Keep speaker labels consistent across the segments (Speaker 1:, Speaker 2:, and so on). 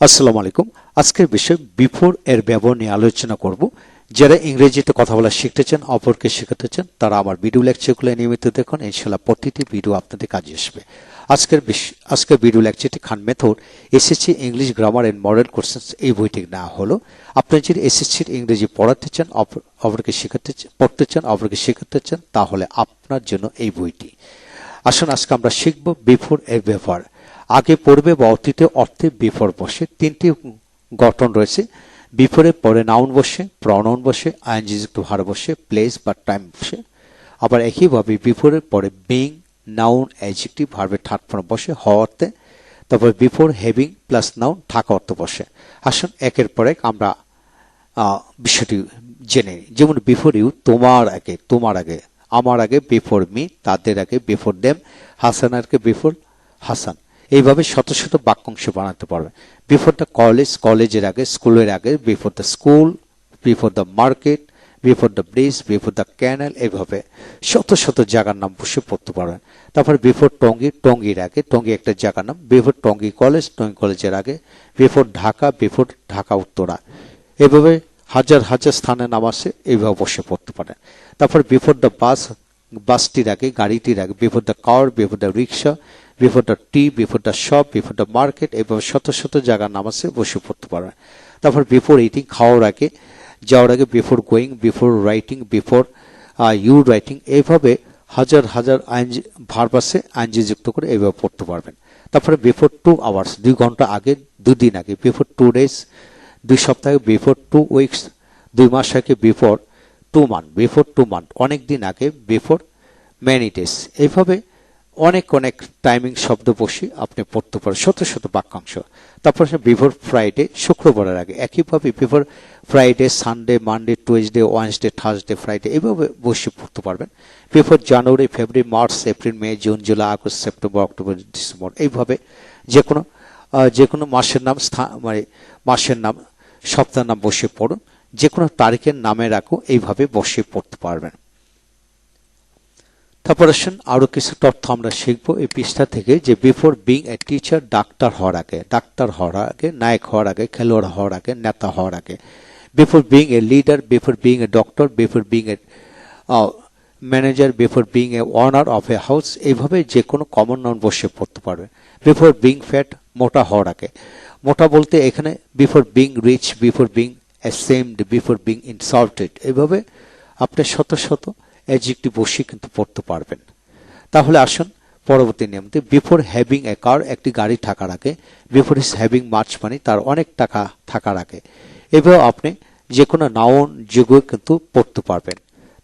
Speaker 1: আসসালামু আলাইকুম। আজকের বিষয় বিফোর এর ব্যবহার নিয়ে আলোচনা করব। যারা ইংরেজিতে কথা বলা শিখতে চান, অপরকে শেখাতে চান, তারা আমার ভিডিও লেকচারগুলো নিয়মিত দেখুন। ইনশাআল্লাহ প্রতিটি ভিডিও আপনাদের কাজে আসবে। আজকের ভিডিও লেকচারটি Khan method SSC English grammar and model questions এই বইটি না হলো। আপনি যদি এসএসসির ইংরেজি পড়াতে চান, অপরকে পড়তে চান, অপরকে শেখাতে চান, তাহলে আপনার জন্য এই বইটি। আসুন আজকে আমরা শিখব বিফোর এর ব্যবহার। আগে পূর্বে বা অতীতে অর্থে বিফোর বসে তিনটি গঠন রয়েছে। বিফোরের পরে নাউন বসে, প্রনাউন বসে, আইএনজিযুক্ত ভার্ব বসে, প্লেস বা টাইম বসে। আবার একইভাবে বিফোরের পরে বিং, নাউন, অ্যাডজেক্টিভ, ভার্বের থার্ড ফর্ম বসে হওয়া অর্থে। তারপর বিফোর হ্যাভিং প্লাস নাউন থাকা অর্থ বসে। আসুন একের পর এক আমরা বিষয়টি জেনে নিই। যেমন বিফোর ইউ, তোমার আগে, আমার আগে, বিফোর মি, তাদের আগে, বিফোর দেম, হাসানের আগে, বিফোর হাসান। এইভাবে শত শত বাক্যাংশ বানাতে পারবে। বিফোর দ্য কলেজ, কলেজের আগে, স্কুলের আগে, before the school, before the market, before the bridge, before the canal, এইভাবে শত শত জায়গার নাম বসে পড়তে পারবেন। তারপর বিফোর টঙ্গী, টঙ্গীর আগে, টঙ্গী একটা জায়গার নাম, বিফোর টঙ্গী কলেজ, টঙ্গী কলেজের আগে, বিফোর ঢাকা, বিফোর ঢাকা উত্তরা। এভাবে হাজার হাজার স্থানের নাম আছে, এইভাবে বসে পড়তে পারেন। তারপর বিফোর দ্য বাস, বাসটির আগে, গাড়িটির আগে, before the car, before the rickshaw, before the T, before the shop, before the market, এইভাবে শত শত জায়গার নাম আছে, বসে পড়তে পারবেন। তারপর বিফোর ইটিং, খাওয়ার আগে, যাওয়ার আগে, before going, before writing, before you writing, এইভাবে হাজার হাজার ভার্ব আছে, আইনজি যুক্ত করে এইভাবে পড়তে পারবেন। তারপরে বিফোর 2 আওয়ার্স, 2 ঘন্টা আগে, 2 দিন আগে, বিফোর 2 ডেজ, 2 সপ্তাহ, বিফোর 2 উইকস, 2 মাস আগে, বিফোর 2 মান্থ, বিফোর 2 মান্থ, অনেক দিন আগে, বিফোর মেনি ডেজ। এইভাবে অনেক অনেক টাইমিং শব্দ বসে আপনি পড়তে পারেন, শত শত বাক্যাংশ। তারপর বিফোর ফ্রাইডে, শুক্রবারের আগে। একইভাবে before Friday, Sunday, Monday, Tuesday, Wednesday, Thursday, Friday, এইভাবে বসে পড়তে পারবেন। Before January, February, March, April, May, June, July, August, September, October, December, এইভাবে যে কোনো মাসের নাম, মানে মাসের নাম, সপ্তাহের নাম বসে পড়ুন। যে কোনো তারিখের নামে রাখো, এইভাবে বসে পড়তে পারবেন। তারপর আসুন আরো কিছু তথ্য আমরা শিখবো এই পৃষ্ঠা থেকে। যে before being a teacher, doctor হওয়ার আগে, নায়ক হওয়ার আগে, খেলোয়াড় হওয়ার আগে, নেতা হওয়ার আগে। Before being a leader, before being a doctor, before being a manager, before being a owner of a house, এইভাবে যে কোনো কমন নাউন বসে পড়তে পারবে। বিফোর বিং ফ্যাট, মোটা হওয়ার আগে। মোটা বলতে এখানে before being rich, before being ashamed, before being insulted, এইভাবে আপনি শত শত অ্যাডজেক্টিভ বসে কিন্তু পড়তে পারবেন। তাহলে আসুন পরবর্তী নিয়মতে। বিফোর হ্যাভিং এ কার, একটি গাড়ি থাকার আগে। Before is having much money, তার অনেক টাকা থাকার আগে। এভাবে আপনি যে কোনো নাউন যুগে কিন্তু পড়তে পারবেন।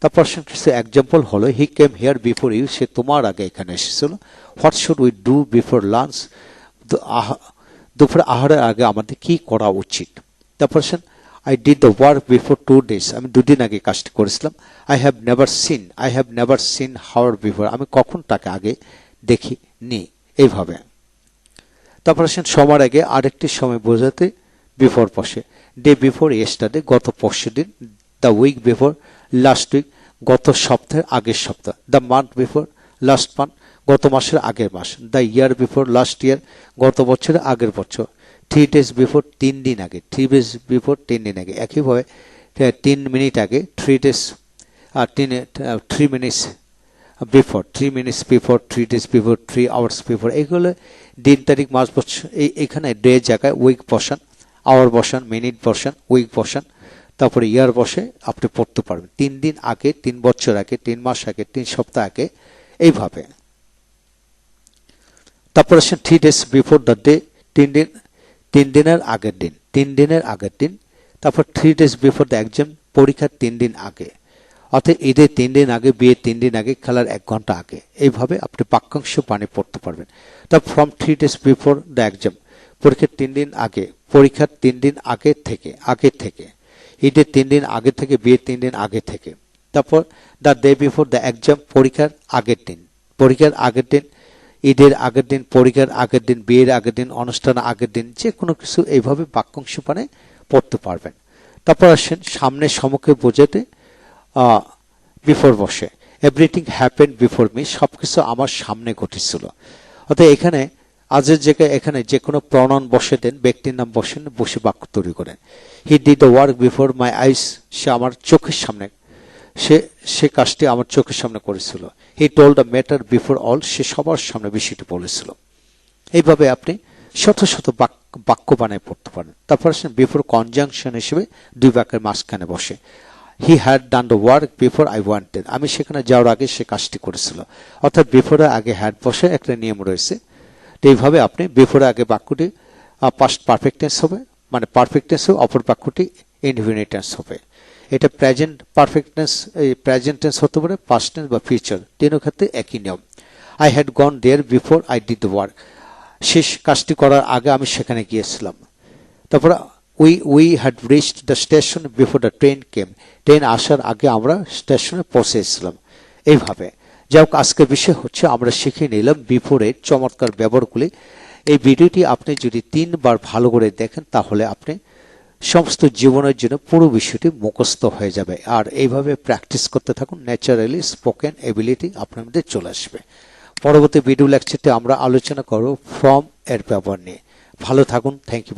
Speaker 1: তারপর কিছু এক্সাম্পল হলো, হি কেম হিয়ার বিফোর ইউ, সে তোমার আগে এখানে এসেছিল। What should we do before lunch, দুপুরে আহারের আগে আমাদের কি করা উচিত। তারপর I did the work before 2 days, আমি 2 দিন আগে কাজটি করেছিলাম। I have never seen her before, আমি কখন তাকে আগে দেখিনি, এইভাবে। তারপর সময়ের আগে আরেকটি সময় বোঝাতে বিফোর বসে। ডে বিফোর ইয়েস্টারডে, গত পরশুদিন। The week before last week, গত সপ্তাহের আগের সপ্তাহ। The month before last month, গত মাসের আগের মাস। The year before last year, গত বছরের আগের বছর। 3 days বিফোর, 3 দিন আগে। 3 days বিফোর, 3 দিন আগে। একইভাবে 3 মিনিট আগে, 3 days, 3 minutes before, 3 minutes before, 3 days before, 3 hours before. এইগুলো দিন, তারিখ, মাস, বছর। এখানে ডে জায়গায় উইক বসান, আওয়ার বসান, মিনিট বসান, উইক বসান, তারপরে ইয়ার বসে আপনি পড়তে পারবেন। 3 দিন আগে, 3 বছর আগে, 3 মাস আগে, 3 সপ্তাহ আগে, এইভাবে। তারপর 3 days বিফোর দ্য ডে, 3 দিনের আগের দিন, 3 দিনের আগের দিন। তারপর 3 days বিফোর দ্য এক্সাম, পরীক্ষার 3 দিন আগে। অর্থাৎ ঈদের 3 দিন আগে, বিয়ের 3 দিন আগে, খেলার 1 ঘন্টা আগে। এইভাবে আপনি বাক্যাংশ বানিয়ে পড়তে পারবেন। তারপর from 3 days before the exam, পরীক্ষার 3 দিন আগে, পরীক্ষার 3 দিন আগে থেকে, ঈদের 3 দিন আগে থেকে, বিয়ের 3 দিন আগে থেকে। তারপর the day before the exam, পরীক্ষার আগের দিন, ঈদের আগের দিন, পরীক্ষার আগের দিন, বিয়ের আগের দিন, অনুষ্ঠানের আগের দিন, যে কোনো কিছু এইভাবে বাক্যাংশ বানিয়ে পড়তে পারবেন। তারপর আসেন সামনে সম্মুখে বোঝাতে বিফোর বসে। এভরিথিং হ্যাপেন্ড বিফোর মি, সবকিছু আমার সামনে ঘটেছিল। অর্থাৎ এখানে আজের জায়গায় এখানে যে কোনো প্রনাউন বসে দেন, ব্যক্তির নাম বসেন, বসে বাক্য তৈরি করেন। He did the work before my eyes, সে আমার চোখের সামনে, সে কাজটি আমার চোখের সামনে করেছিল। He told the matter before all, সে সবার সামনে বিষয়টি বলেছিল। এইভাবে আপনি শত শত বাক্য বানায় পড়তে পারেন। তারপর আসেন বিফোর কনজাংশন হিসেবে দুই বাক্যের মাঝখানে বসে। He had done the work before I wanted, আমি সেখানে যাওয়ার আগে সে কাজটি করেছিল। অর্থাৎ বিফোরের আগে হ্যাড বসে একটা নিয়ম রয়েছে। তো এইভাবে আপনি বিফোরের আগে বাক্যটি পাস্ট পারফেক্ট টেন্স হবে, মানে পারফেক্ট টেন্স হবে, অপর বাক্যটি ইনডিফিনিট টেন্স হবে। এটা present perfect tense, present tense হতে পারে, পাস্ট টেন্স বা ফিউচার, তিনও ক্ষেত্রে একই নিয়ম। I had gone there before I did the work, শেষ কাজটি করার আগে আমি সেখানে গিয়েছিলাম। তারপর we had reached the station before the train came, train আসার আগে আমরা স্টেশনে পৌঁছেছিলাম। এইভাবে যাই হোক, আজকের বিষয় হচ্ছে আমরা শিখে নিলাম বিফোরের চমৎকার ব্যবহারগুলি। এই ভিডিওটি আপনি যদি 3 বার ভালো করে দেখেন তাহলে আপনি সমস্ত জীবনের জন্য পুরো বিষয়টি মুখস্থ হয়ে যাবে। আর এইভাবে প্র্যাকটিস করতে থাকুন, ন্যাচারালি স্পোকেন এবিলিটি আপনার মধ্যে চলে আসবে। পরবর্তী ভিডিও লেকচারতে আমরা আলোচনা করব ফ্রম এর ব্যবহার নিয়ে। ভালো থাকুন, থ্যাংক ইউ।